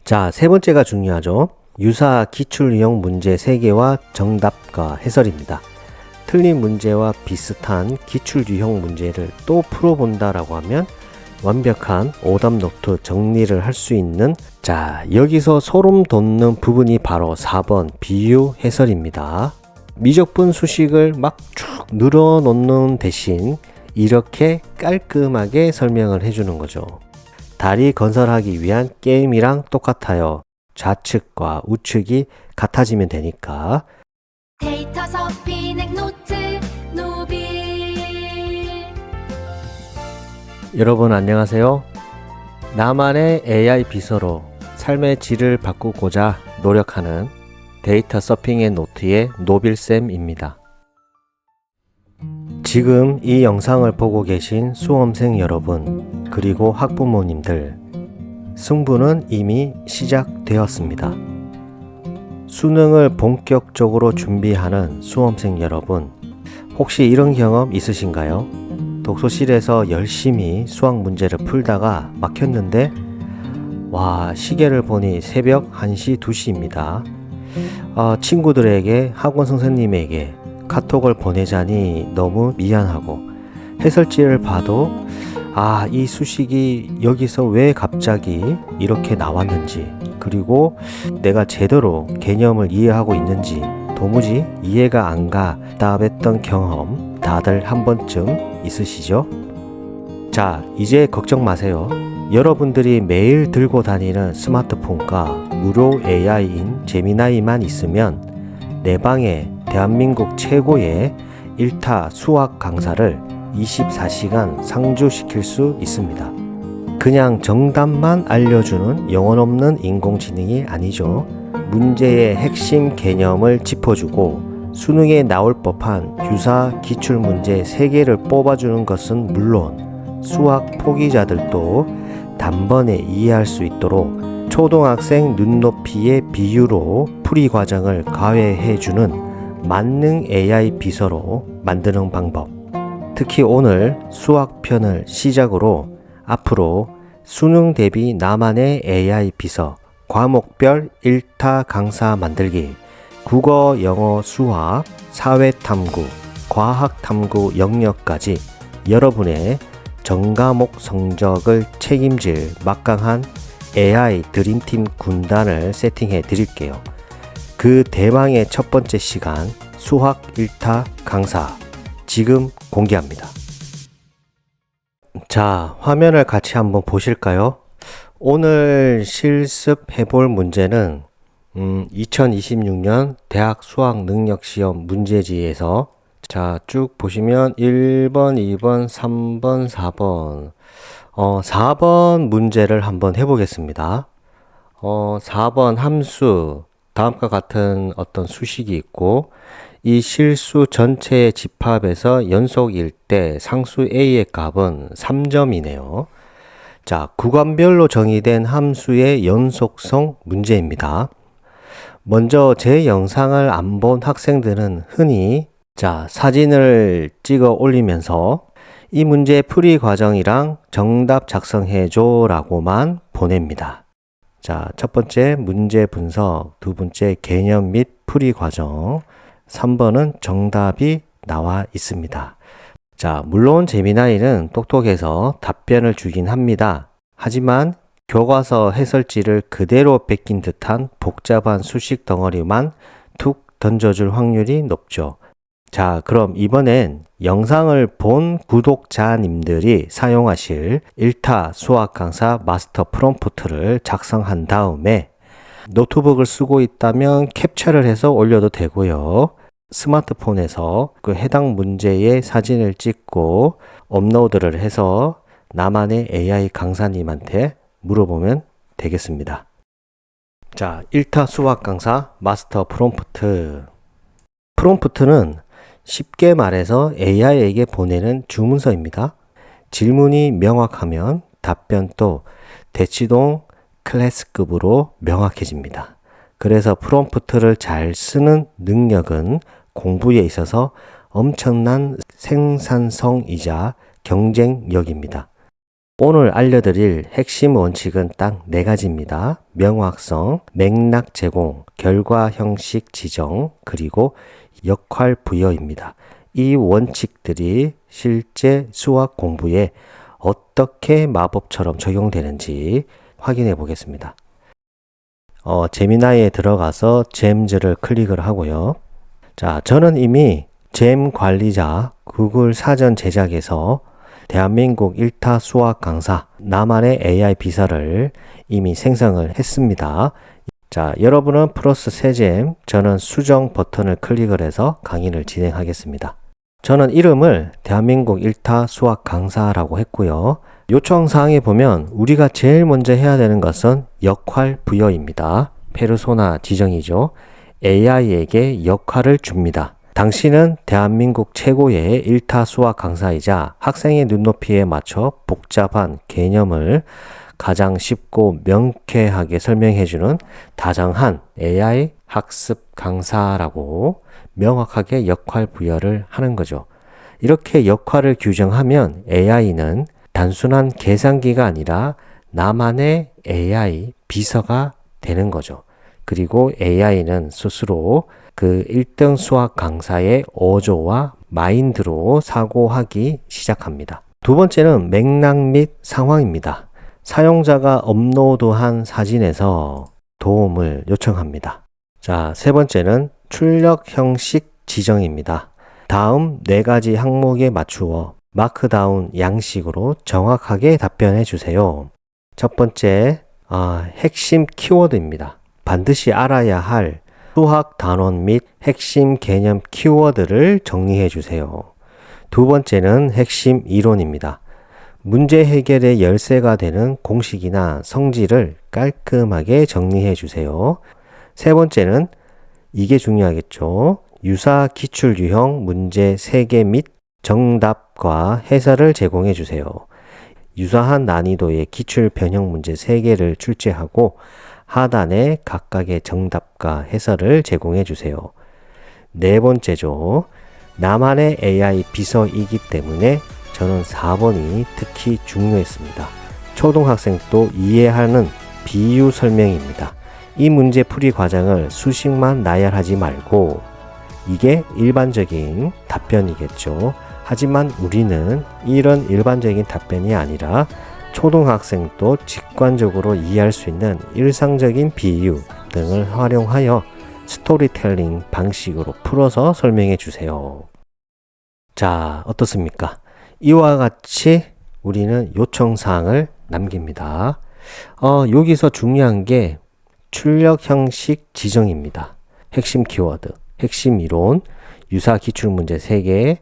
자, 세 번째가 중요하죠. 유사 기출 유형 문제 3개와 정답과 해설입니다. 틀린 문제와 비슷한 기출 유형 문제를 또 풀어본다라고 하면 완벽한 오답 노트 정리를 할 수 있는, 자, 여기서 소름 돋는 부분이 바로 4번 비유 해설입니다. 미적분 수식을 막 쭉 늘어놓는 대신 이렇게 깔끔하게 설명을 해주는 거죠. 다리 건설하기 위한 게임이랑 똑같아요. 좌측과 우측이 같아지면 되니까. 데이터 서피넥 노트 노빌. 여러분 안녕하세요. 나만의 AI 비서로 삶의 질을 바꾸고자 노력하는 데이터 서핑의 노트의 노빌쌤입니다. 지금 이 영상을 보고 계신 수험생 여러분, 그리고 학부모님들, 승부는 이미 시작되었습니다. 수능을 본격적으로 준비하는 수험생 여러분, 혹시 이런 경험 있으신가요? 독서실에서 열심히 수학 문제를 풀다가 막혔는데, 와, 시계를 보니 새벽 1시, 2시입니다. 친구들에게, 학원 선생님에게 카톡을 보내자니 너무 미안하고, 해설지를 봐도 이 수식이 여기서 왜 갑자기 이렇게 나왔는지, 그리고 내가 제대로 개념을 이해하고 있는지 도무지 이해가 안 가 답했던 경험 다들 한 번쯤 있으시죠? 자, 이제 걱정 마세요. 여러분들이 매일 들고 다니는 스마트폰과 무료 AI인 제미나이만 있으면 내 방에 대한민국 최고의 1타 수학 강사를 24시간 상주시킬 수 있습니다. 그냥 정답만 알려주는 영혼 없는 인공지능이 아니죠. 문제의 핵심 개념을 짚어주고 수능에 나올 법한 유사 기출문제 3개를 뽑아주는 것은 물론 수학 포기자들도 단번에 이해할 수 있도록 초등학생 눈높이의 비유로 풀이 과정을 가외해주는 만능 AI 비서로 만드는 방법. 특히 오늘 수학편을 시작으로 앞으로 수능 대비 나만의 AI 비서, 과목별 1타 강사 만들기, 국어, 영어, 수학, 사회탐구, 과학탐구 영역까지 여러분의 전과목 성적을 책임질 막강한 AI 드림팀 군단을 세팅해 드릴게요. 그 대망의 첫 번째 시간 수학 1타 강사 지금 공개합니다. 자, 화면을 같이 한번 보실까요? 오늘 실습해 볼 문제는 2026년 대학 수학 능력 시험 문제지에서, 자, 쭉 보시면 1번, 2번, 3번, 4번 4번 문제를 한번 해보겠습니다. 4번 함수, 다음과 같은 어떤 수식이 있고, 이 실수 전체의 집합에서 연속일 때 상수 A의 값은 3점이네요. 자, 구간별로 정의된 함수의 연속성 문제입니다. 먼저 제 영상을 안 본 학생들은 흔히, 자, 사진을 찍어 올리면서 이 문제 풀이 과정이랑 정답 작성해줘 라고만 보냅니다. 자, 첫 번째 문제 분석, 두 번째 개념 및 풀이 과정, 3번은 정답이 나와 있습니다. 자, 물론 제미나이는 똑똑해서 답변을 주긴 합니다. 하지만 교과서 해설지를 그대로 뺏긴 듯한 복잡한 수식 덩어리만 툭 던져줄 확률이 높죠. 자, 그럼 이번엔 영상을 본 구독자님들이 사용하실 1타 수학 강사 마스터 프롬프트를 작성한 다음에 노트북을 쓰고 있다면 캡처를 해서 올려도 되고요. 스마트폰에서 그 해당 문제의 사진을 찍고 업로드를 해서 나만의 AI 강사님한테 물어보면 되겠습니다. 자, 1타 수학 강사 마스터 프롬프트. 프롬프트는 쉽게 말해서 AI에게 보내는 주문서입니다. 질문이 명확하면 답변도 대치동 클래스급으로 명확해집니다. 그래서 프롬프트를 잘 쓰는 능력은 공부에 있어서 엄청난 생산성이자 경쟁력입니다. 오늘 알려드릴 핵심 원칙은 딱 4가지입니다. 명확성, 맥락 제공, 결과 형식 지정, 그리고 역할 부여입니다. 이 원칙들이 실제 수학 공부에 어떻게 마법처럼 적용되는지 확인해 보겠습니다. 제미나이에 들어가서 잼즈를 클릭을 하고요. 자, 저는 이미 잼 관리자 구글 사전 제작에서 대한민국 1타 수학 강사 나만의 AI 비서를 이미 생성을 했습니다. 자, 여러분은 플러스 세잼, 저는 수정 버튼을 클릭을 해서 강의를 진행하겠습니다. 저는 이름을 대한민국 1타 수학 강사라고 했고요. 요청사항에 보면 우리가 제일 먼저 해야 되는 것은 역할 부여입니다. 페르소나 지정이죠. AI에게 역할을 줍니다. 당신은 대한민국 최고의 1타 수학 강사이자 학생의 눈높이에 맞춰 복잡한 개념을 가장 쉽고 명쾌하게 설명해주는 다정한 AI 학습 강사라고 명확하게 역할 부여를 하는 거죠. 이렇게 역할을 규정하면 AI는 단순한 계산기가 아니라 나만의 AI 비서가 되는 거죠. 그리고 AI는 스스로 그 1등 수학 강사의 어조와 마인드로 사고하기 시작합니다. 두 번째는 맥락 및 상황입니다. 사용자가 업로드한 사진에서 도움을 요청합니다. 자, 세 번째는 출력 형식 지정입니다. 다음 4가지 항목에 맞추어 마크다운 양식으로 정확하게 답변해 주세요. 첫 번째, 핵심 키워드입니다. 반드시 알아야 할 수학 단원 및 핵심 개념 키워드를 정리해 주세요. 두 번째는 핵심 이론입니다. 문제 해결의 열쇠가 되는 공식이나 성질을 깔끔하게 정리해 주세요. 세 번째는 이게 중요하겠죠. 유사 기출 유형 문제 3개 및 정답과 해설을 제공해 주세요. 유사한 난이도의 기출 변형 문제 3개를 출제하고 하단에 각각의 정답과 해설을 제공해 주세요. 네 번째죠. 나만의 AI 비서이기 때문에 저는 4번이 특히 중요했습니다. 초등학생도 이해하는 비유 설명입니다. 이 문제 풀이 과정을 수식만 나열하지 말고 이게 일반적인 답변이겠죠. 하지만 우리는 이런 일반적인 답변이 아니라 초등학생도 직관적으로 이해할 수 있는 일상적인 비유 등을 활용하여 스토리텔링 방식으로 풀어서 설명해 주세요. 자, 어떻습니까? 이와 같이 우리는 요청사항을 남깁니다. 여기서 중요한 게 출력 형식 지정입니다. 핵심 키워드, 핵심 이론, 유사 기출문제 3개,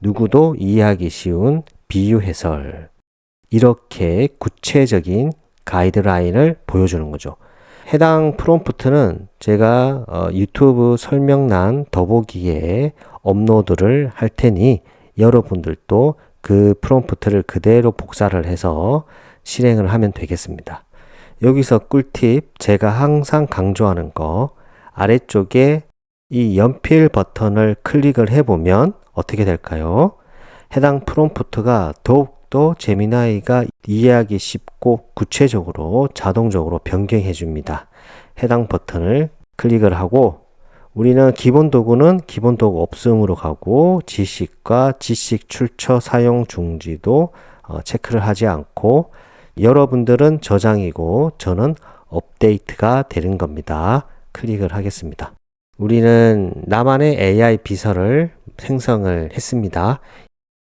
누구도 이해하기 쉬운 비유 해설. 이렇게 구체적인 가이드라인을 보여주는 거죠. 해당 프롬프트는 제가 유튜브 설명란 더보기에 업로드를 할 테니 여러분들도 그 프롬프트를 그대로 복사를 해서 실행을 하면 되겠습니다. 여기서 꿀팁, 제가 항상 강조하는 거, 아래쪽에 이 연필 버튼을 클릭을 해보면 어떻게 될까요? 해당 프롬프트가 더욱더 제미나이가 이해하기 쉽고 구체적으로 자동적으로 변경해 줍니다. 해당 버튼을 클릭을 하고 우리는 기본 도구는 기본 도구 없음으로 가고 지식과 지식 출처 사용 중지도 체크를 하지 않고 여러분들은 저장이고 저는 업데이트가 되는 겁니다. 클릭을 하겠습니다. 우리는 나만의 AI 비서를 생성을 했습니다.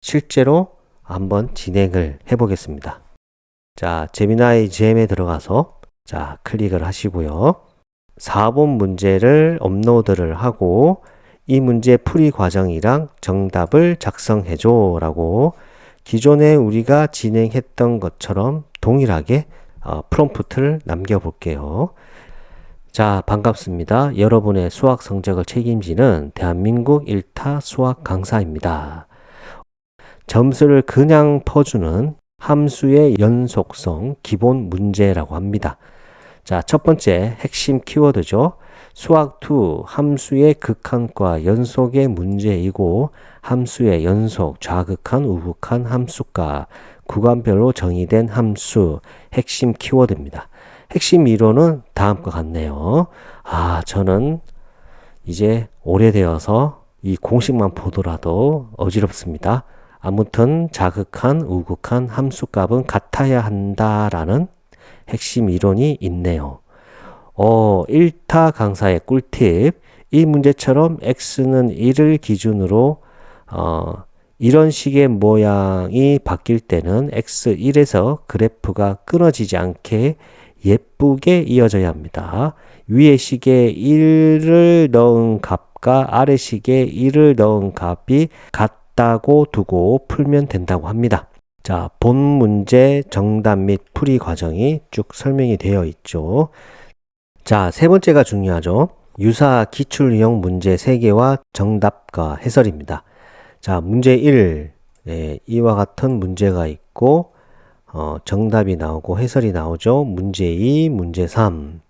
실제로 한번 진행을 해 보겠습니다. 자, 제미나이 GM에 들어가서 자, 클릭을 하시고요. 4번 문제를 업로드를 하고 이 문제 풀이 과정이랑 정답을 작성해줘 라고 기존에 우리가 진행했던 것처럼 동일하게 프롬프트를 남겨볼게요. 자, 반갑습니다. 여러분의 수학 성적을 책임지는 대한민국 1타 수학 강사입니다. 점수를 그냥 퍼주는 함수의 연속성 기본 문제라고 합니다. 자, 첫 번째 핵심 키워드죠. 수학2 함수의 극한과 연속의 문제이고 함수의 연속, 좌극한, 우극한 함수가 구간별로 정의된 함수, 핵심 키워드입니다. 핵심 이론은 다음과 같네요. 저는 이제 오래되어서 이 공식만 보더라도 어지럽습니다. 아무튼 자극한, 우극한 함수값은 같아야 한다라는 핵심 이론이 있네요. 1타 강사의 꿀팁. 이 문제처럼 x는 1을 기준으로 이런 식의 모양이 바뀔 때는 x1에서 그래프가 끊어지지 않게 예쁘게 이어져야 합니다. 위에 식에 1을 넣은 값과 아래 식에 1을 넣은 값이 같다고 두고 풀면 된다고 합니다. 자, 본 문제 정답 및 풀이 과정이 쭉 설명이 되어 있죠. 자, 세 번째가 중요하죠. 유사 기출 유형 문제 3개와 정답과 해설입니다. 자, 문제 1. 이와 같은 문제가 있고 정답이 나오고 해설이 나오죠. 문제 2, 문제 3.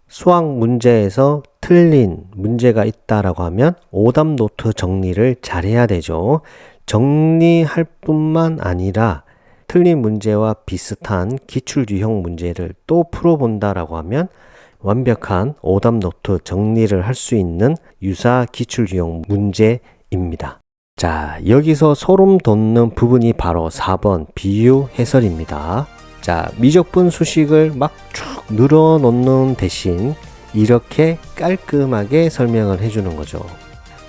수학 문제에서 틀린 문제가 있다라고 하면 오답 노트 정리를 잘해야 되죠. 정리할 뿐만 아니라 틀린 문제와 비슷한 기출 유형 문제를 또 풀어본다라고 하면 완벽한 오답 노트 정리를 할 수 있는 유사 기출 유형 문제입니다. 자, 여기서 소름 돋는 부분이 바로 4번 비유 해설입니다. 자, 미적분 수식을 막 쭉 늘어놓는 대신 이렇게 깔끔하게 설명을 해주는 거죠.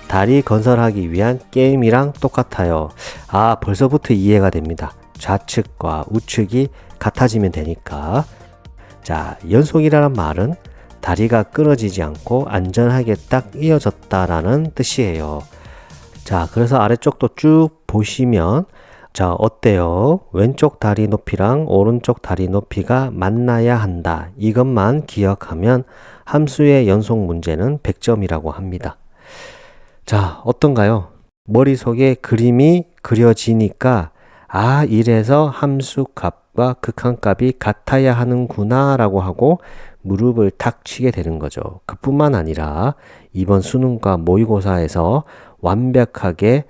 다리 건설하기 위한 게임이랑 똑같아요. 벌써부터 이해가 됩니다. 좌측과 우측이 같아지면 되니까. 자, 연속이라는 말은 다리가 끊어지지 않고 안전하게 딱 이어졌다라는 뜻이에요. 자, 그래서 아래쪽도 쭉 보시면 자, 어때요? 왼쪽 다리 높이랑 오른쪽 다리 높이가 만나야 한다. 이것만 기억하면 함수의 연속 문제는 100점이라고 합니다. 자, 어떤가요? 머릿속에 그림이 그려지니까 이래서 함수 값과 극한값이 같아야 하는구나 라고 하고 무릎을 탁 치게 되는 거죠. 그뿐만 아니라 이번 수능과 모의고사에서 완벽하게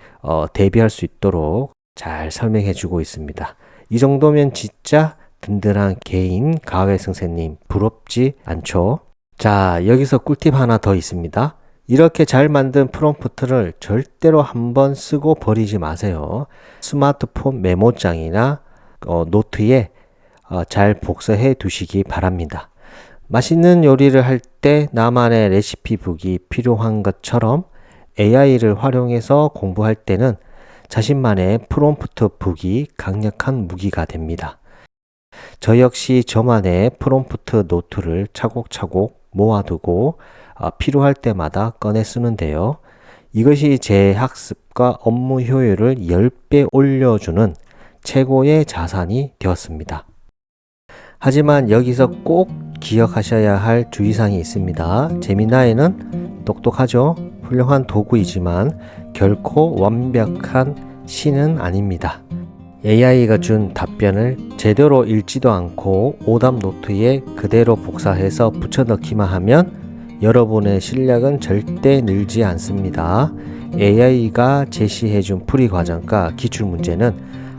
대비할 수 있도록 잘 설명해 주고 있습니다. 이 정도면 진짜 든든한 개인 가외 선생님 부럽지 않죠? 자, 여기서 꿀팁 하나 더 있습니다. 이렇게 잘 만든 프롬프트를 절대로 한번 쓰고 버리지 마세요. 스마트폰 메모장이나 노트에 잘 복사해 두시기 바랍니다. 맛있는 요리를 할 때 나만의 레시피북이 필요한 것처럼 AI를 활용해서 공부할 때는 자신만의 프롬프트 북이 강력한 무기가 됩니다. 저 역시 저만의 프롬프트 노트를 차곡차곡 모아두고 필요할 때마다 꺼내 쓰는데요. 이것이 제 학습과 업무 효율을 10배 올려주는 최고의 자산이 되었습니다. 하지만 여기서 꼭 기억하셔야 할 주의사항이 있습니다. 재미나에는 똑똑하죠? 훌륭한 도구이지만 결코 완벽한 신은 아닙니다. AI가 준 답변을 제대로 읽지도 않고 오답 노트에 그대로 복사해서 붙여넣기만 하면 여러분의 실력은 절대 늘지 않습니다. AI가 제시해준 풀이 과정과 기출문제는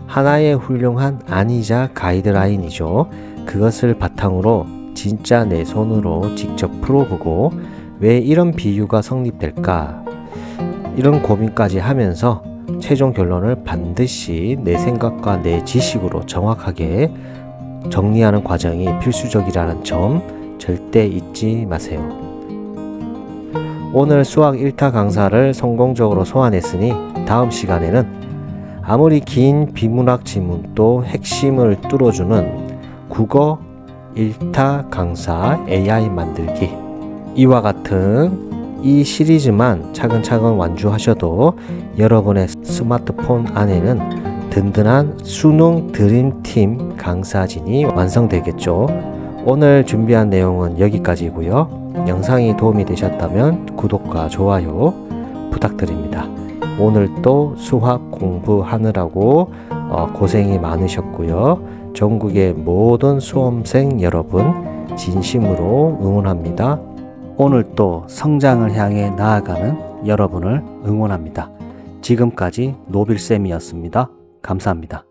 하나의 훌륭한 안이자 가이드라인이죠. 그것을 바탕으로 진짜 내 손으로 직접 풀어보고 왜 이런 비유가 성립될까? 이런 고민까지 하면서 최종 결론을 반드시 내 생각과 내 지식으로 정확하게 정리하는 과정이 필수적이라는 점 절대 잊지 마세요. 오늘 수학 1타 강사를 성공적으로 소환했으니 다음 시간에는 아무리 긴 비문학 지문도 핵심을 뚫어주는 국어 1타 강사 AI 만들기, 이와 같은 이 시리즈만 차근차근 완주하셔도 여러분의 스마트폰 안에는 든든한 수능 드림팀 강사진이 완성되겠죠. 오늘 준비한 내용은 여기까지고요. 영상이 도움이 되셨다면 구독과 좋아요 부탁드립니다. 오늘도 수학 공부하느라고 고생이 많으셨고요. 전국의 모든 수험생 여러분 진심으로 응원합니다. 오늘도 성장을 향해 나아가는 여러분을 응원합니다. 지금까지 노빌쌤이었습니다. 감사합니다.